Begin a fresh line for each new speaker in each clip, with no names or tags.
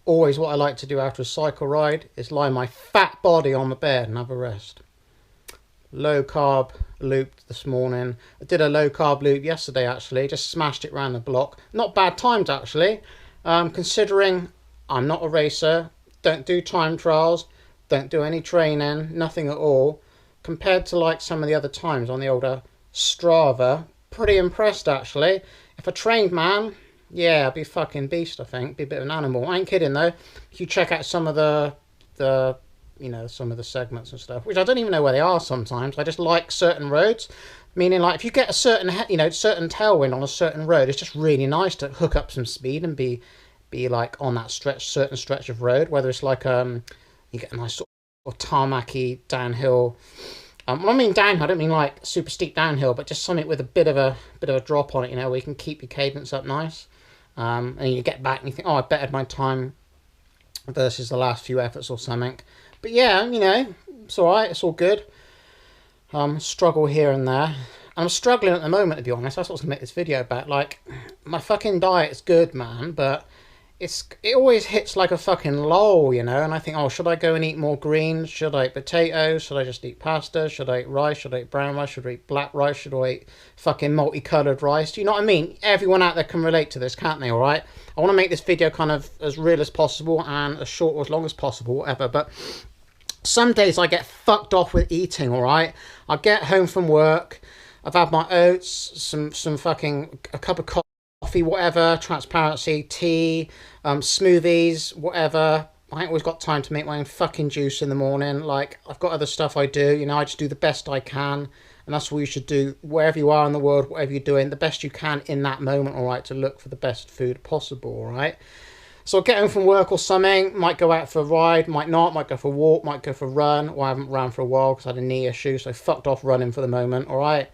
Always what I like to do after a cycle ride is lie my fat body on the bed and have a rest. Low carb loop this morning. I did a low carb loop yesterday actually, just smashed it around the block. Not bad times actually, considering I'm not a racer, don't do time trials, don't do any training, nothing at all. Compared to like some of the other times on the older Strava, pretty impressed actually. If I trained, man, yeah, I'd be a fucking beast, I think. Be a bit of an animal. I ain't kidding though. If you check out some of the some of the segments and stuff, which I don't even know where they are sometimes. I just like certain roads. Meaning like if you get a certain certain tailwind on a certain road, it's just really nice to hook up some speed and be like on that certain stretch of road, whether it's like you get a nice sort of tarmacy downhill. When I mean downhill, I don't mean like super steep downhill, but just something with a bit of a drop on it, where you can keep your cadence up nice. And you get back and you think, oh, I bettered my time versus the last few efforts or something. But yeah, it's all right. It's all good. Struggle here and there. I'm struggling at the moment, to be honest. That's what's gonna make this video about. Like, my fucking diet's good, man, but it always hits like a fucking lull, And I think, oh, should I go and eat more greens? Should I eat potatoes? Should I just eat pasta? Should I eat rice? Should I eat brown rice? Should I eat black rice? Should I eat fucking multicoloured rice? Do you know what I mean? Everyone out there can relate to this, can't they? All right. I want to make this video kind of as real as possible and as short or as long as possible, whatever. But some days I get fucked off with eating. All right. I get home from work. I've had my oats, some fucking a cup of coffee, whatever, transparency, tea, smoothies, whatever. I ain't always got time to make my own fucking juice in the morning. Like, I've got other stuff I do. I just do the best I can. And that's what you should do wherever you are in the world, whatever you're doing, the best you can in that moment, all right, to look for the best food possible, all right? So I'll get home from work or something, might go out for a ride, might not, might go for a walk, might go for a run, or I haven't ran for a while because I had a knee issue, so I fucked off running for the moment, all right?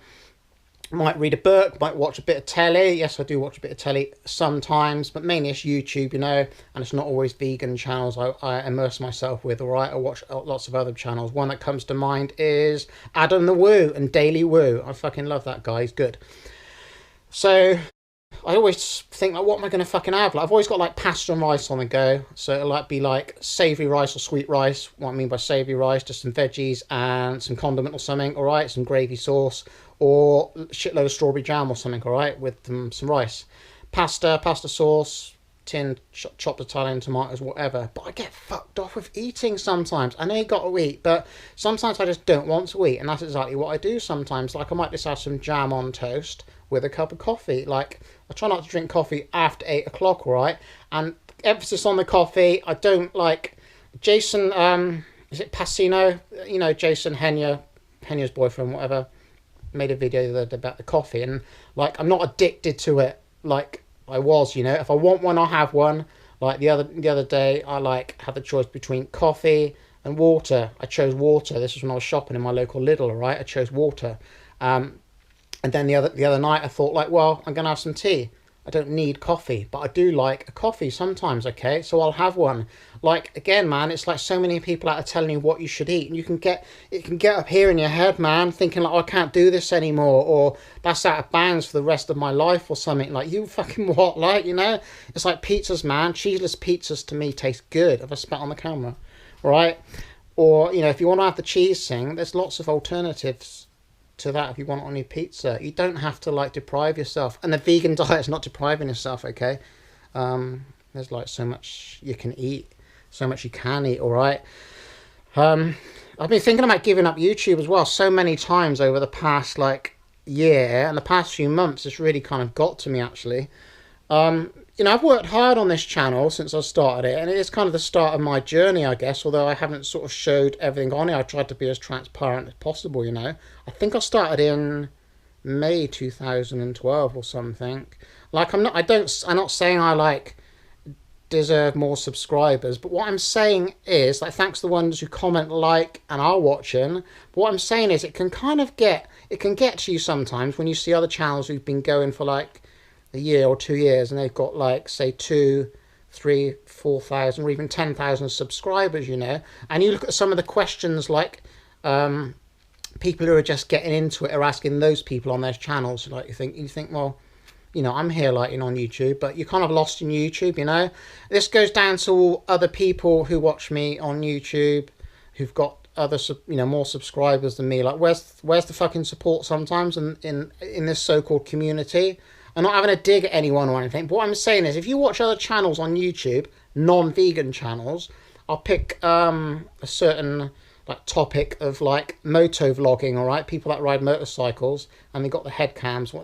Might read a book, might watch a bit of telly. Yes, I do watch a bit of telly sometimes, but mainly it's YouTube, and it's not always vegan channels I immerse myself with, all right? I watch lots of other channels. One that comes to mind is Adam the Woo and Daily Woo. I fucking love that guy. He's good. So I always think, like, what am I going to fucking have? Like, I've always got, like, pasta and rice on the go. So it'll, like, be, like, savoury rice or sweet rice. What I mean by savoury rice, just some veggies and some condiment or something, all right? Some gravy sauce or a shitload of strawberry jam or something, all right? With some rice. Pasta sauce, tinned, chopped Italian tomatoes, whatever. But I get fucked off with eating sometimes. I know you got to eat, but sometimes I just don't want to eat. And that's exactly what I do sometimes. Like, I might just have some jam on toast with a cup of coffee. Like, I try not to drink coffee after 8 o'clock, all right? And emphasis on the coffee. I don't like Jason, is it Passino? Jason Henya's boyfriend, whatever, made a video the other day about the coffee. And, like, I'm not addicted to it like I was, If I want one, I'll have one. Like, the other day, I, like, had the choice between coffee and water. I chose water. This was when I was shopping in my local Lidl, all right? I chose water. And then the other night I thought, like, well, I'm going to have some tea. I don't need coffee, but I do like a coffee sometimes, okay? So I'll have one. Like, again, man, it's like so many people out there telling you what you should eat. And it can get up here in your head, man, thinking like, oh, I can't do this anymore. Or that's out of bounds for the rest of my life or something. Like, you fucking what? Like, it's like pizzas, man. Cheeseless pizzas to me taste good if I spat on the camera, right? Or, if you want to have the cheese thing, there's lots of alternatives to that if you want it on your pizza. You don't have to, like, deprive yourself. And the vegan diet is not depriving yourself, okay? There's, like, so much you can eat, so much you can eat, all right? I've been thinking about giving up YouTube as well so many times over the past, like, year and the past few months. It's really kind of got to me, actually. I've worked hard on this channel since I started it, and it is kind of the start of my journey, I guess, although I haven't sort of showed everything on it. I tried to be as transparent as possible, I think I started in May 2012 or something. Like, I'm not saying I, like, deserve more subscribers, but what I'm saying is, like, thanks to the ones who comment, like, and are watching, but what I'm saying is it can get to you sometimes when you see other channels who've been going for, like, a year or 2 years, and they've got, like, say 2, 3, 4,000 or even 10,000 subscribers, and you look at some of the questions, like, people who are just getting into it are asking those people on their channels. Like, you think, well, you know, I'm here like, you know, on YouTube, but you're kind of lost in YouTube, you know. This goes down to all other people who watch me on YouTube, who've got other, you know, more subscribers than me. Like, where's the fucking support sometimes in this so-called community? I'm not having a dig at anyone or anything, but what I'm saying is, if you watch other channels on YouTube, non-vegan channels, I'll pick a certain like topic of like moto vlogging, all right, people that ride motorcycles, and they got the head cams.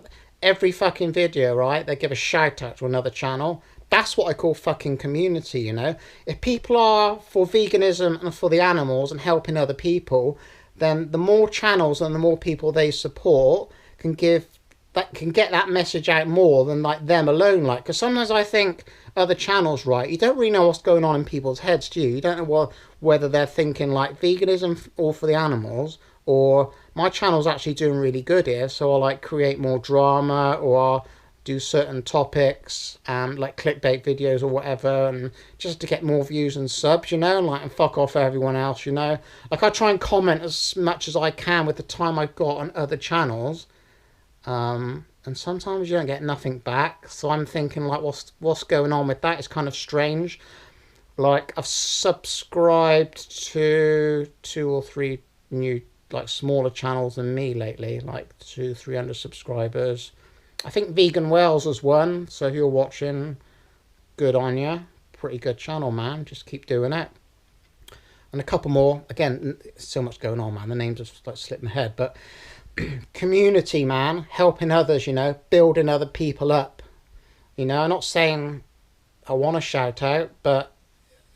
Every fucking video, right, they give a shout out to another channel. That's what I call fucking community, you know. If people are for veganism and for the animals and helping other people, then the more channels and the more people they support can get that message out more than like them alone. Like, because sometimes I think other channels, right, you don't really know what's going on in people's heads, do you? You don't know whether they're thinking like veganism or for the animals, or my channel's actually doing really good here, so I'll like create more drama, or I'll do certain topics and like clickbait videos or whatever, and just to get more views and subs, you know, and fuck off everyone else, you know. Like, I try and comment as much as I can with the time I've got on other channels, and sometimes you don't get nothing back. So I'm thinking like, what's going on with that? It's kind of strange. Like, I've subscribed to 2 or 3 new like smaller channels than me lately, like 200-300 subscribers. I think Vegan Whales was one, so if you're watching, good on you. Pretty good channel, man. Just keep doing it. And a couple more. Again, so much going on, man. The names have like slipped my head, but community, man, helping others, you know, building other people up. You know, I'm not saying I want to shout out, but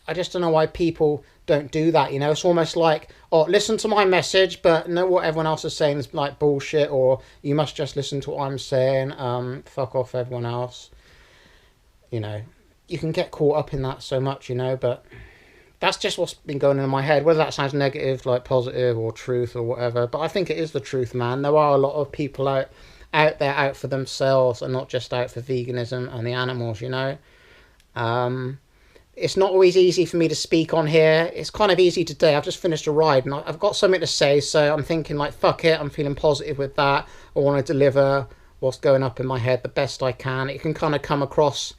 I just don't know why people don't do that, you know. It's almost like, oh, listen to my message, but know what everyone else is saying is like bullshit, or you must just listen to what I'm saying, fuck off everyone else. You know, you can get caught up in that so much, you know, but that's just what's been going on in my head. Whether that sounds negative, like positive, or truth, or whatever, but I think it is the truth, man. There are a lot of people out there out for themselves and not just out for veganism and the animals, you know. It's not always easy for me to speak on here. It's kind of easy today. I've just finished a ride and I've got something to say, so I'm thinking like, fuck it, I'm feeling positive with that. I want to deliver what's going up in my head the best I can. It can kind of come across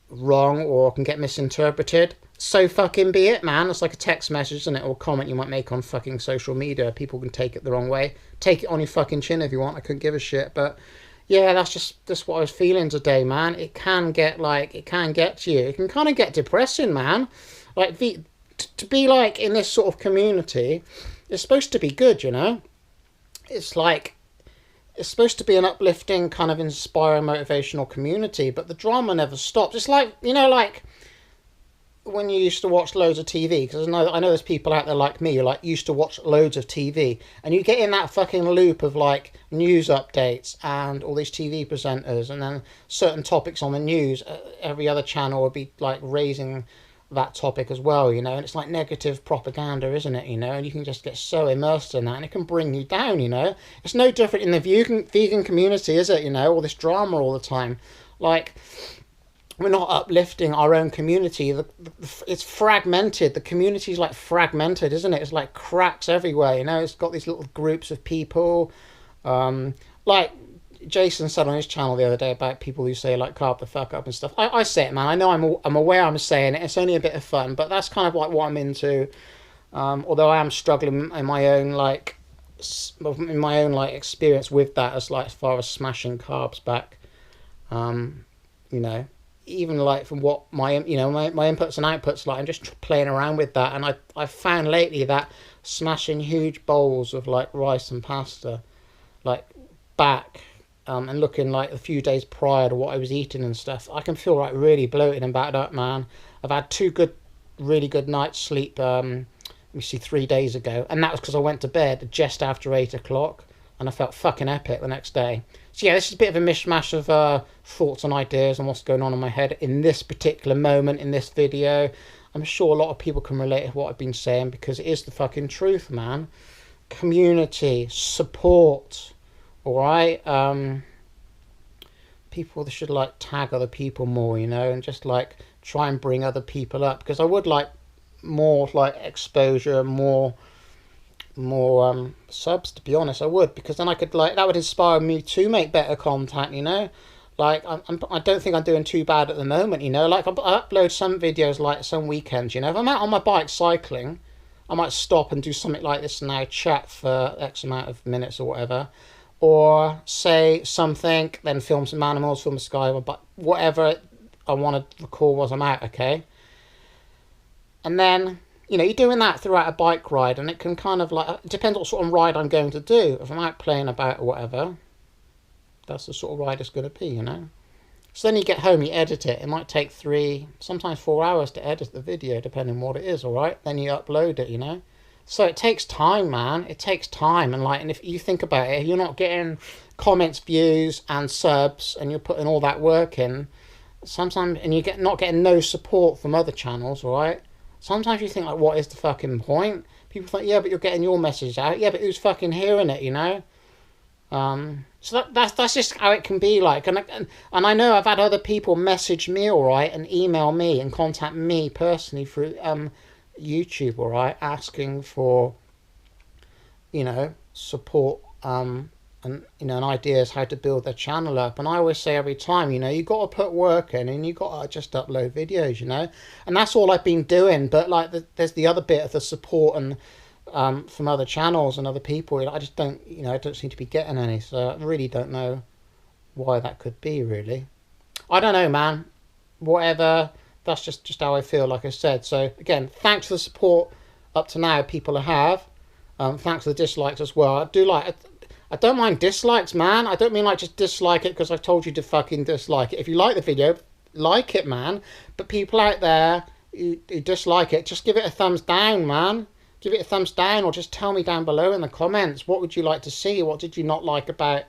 wrong or can get misinterpreted. So fucking be it, man. It's like a text message, isn't it? Or a comment you might make on fucking social media. People can take it the wrong way. Take it on your fucking chin if you want. I couldn't give a shit, but yeah, that's what I was feeling today, man. It can get to you. It can kind of get depressing, man. Like, to be like in this sort of community, it's supposed to be good, you know. It's like, it's supposed to be an uplifting, kind of inspiring, motivational community, but the drama never stops. It's like, you know, like when you used to watch loads of TV, because I know there's people out there like me who like used to watch loads of TV, and you get in that fucking loop of like news updates and all these TV presenters, and then certain topics on the news, every other channel would be like raising that topic as well, you know, and it's like negative propaganda, isn't it, you know, and you can just get so immersed in that, and it can bring you down, you know. It's no different in the vegan community, is it, you know, all this drama all the time. Like, we're not uplifting our own community. It's fragmented. The community's like fragmented, isn't it? It's like cracks everywhere, you know. It's got these little groups of people. Like Jason said on his channel the other day about people who say like carb the fuck up and stuff. I say it, man. I know I'm aware I'm saying it. It's only a bit of fun, but that's kind of like what I'm into. Although I am struggling in my own experience with that, as far as smashing carbs back. You know, even like from what my inputs and outputs, like I'm just playing around with that, and I've found lately that smashing huge bowls of like rice and pasta, like back, and looking like a few days prior to what I was eating and stuff, I can feel like really bloated and battered up, man. I've had 2 really good nights sleep. Let me see, 3 days ago, and that was because I went to bed just after 8 o'clock, and I felt fucking epic the next day. So yeah, this is a bit of a mishmash of thoughts and ideas and what's going on in my head in this particular moment in this video. I'm sure a lot of people can relate to what I've been saying, because it is the fucking truth, man. Community, support, alright? People should like tag other people more, you know, and just like try and bring other people up, because I would like more like exposure, more subs, to be honest. I would, because then I could like, that would inspire me to make better content, you know. Like, I don't think I'm doing too bad at the moment, you know. Like, I upload some videos, like, some weekends, you know. If I'm out on my bike cycling, I might stop and do something like this now, chat for X amount of minutes or whatever. Or say something, then film some animals, film the sky, but whatever I want to record while I'm out, okay? And then, you know, you're doing that throughout a bike ride, and it can kind of like, it depends what sort of ride I'm going to do. If I'm out playing about or whatever, that's the sort of ride it's going to be, you know. So then you get home, you edit it. It might take 3, sometimes 4 hours to edit the video, depending on what it is, all right? Then you upload it, you know. So it takes time, man. It takes time. And like, and if you think about it, you're not getting comments, views, and subs, and you're putting all that work in, sometimes, and not getting no support from other channels, all right? Sometimes you think, like, what is the fucking point? People think, yeah, but you're getting your message out. Yeah, but who's fucking hearing it, you know? So that's just how it can be like. And I know I've had other people message me, all right, and email me and contact me personally through YouTube, all right, asking for, you know, support and, you know, and ideas how to build their channel up. And I always say every time, you know, you got to put work in, and you got to just upload videos, you know. And that's all I've been doing. But like, there's the other bit of the support and from other channels and other people. I just don't, you know, I don't seem to be getting any. So I really don't know why that could be, really. I don't know, man. Whatever. That's just how I feel, like I said. So again, thanks for the support up to now people have. Thanks for the dislikes as well. I don't mind dislikes, man. I don't mean like just dislike it because I've told you to fucking dislike it. If you like the video, like it, man. But people out there who dislike it, just give it a thumbs down, man. Give it a thumbs down, or just tell me down below in the comments, what would you like to see? What did you not like about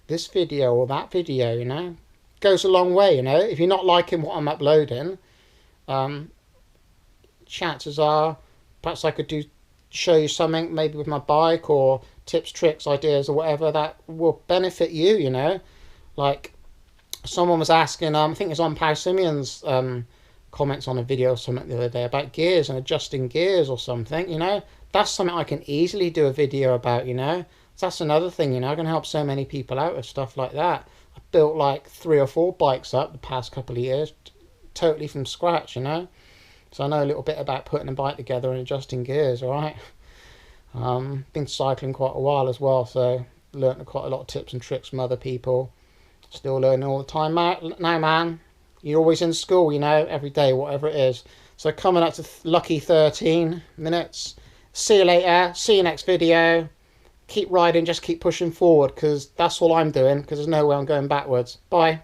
this video or that video, you know? Goes a long way, you know. If you're not liking what I'm uploading, chances are perhaps I could show you something maybe with my bike, or tips, tricks, ideas, or whatever that will benefit you, you know. Like, someone was asking, I think it was on Pau Simeon's comments on a video or something the other day about gears and adjusting gears or something, you know. That's something I can easily do a video about, you know. So that's another thing, you know. I can help so many people out with stuff like that. I've built like 3 or 4 bikes up the past couple of years, totally from scratch, you know. So I know a little bit about putting a bike together and adjusting gears, all right. Been cycling quite a while as well, so learned quite a lot of tips and tricks from other people. Still learning all the time now, man. You're always in school, you know, every day, whatever it is. So coming up to lucky 13 minutes. See you later. See you next video. Keep riding, just keep pushing forward, because that's all I'm doing, because there's no way I'm going backwards. Bye.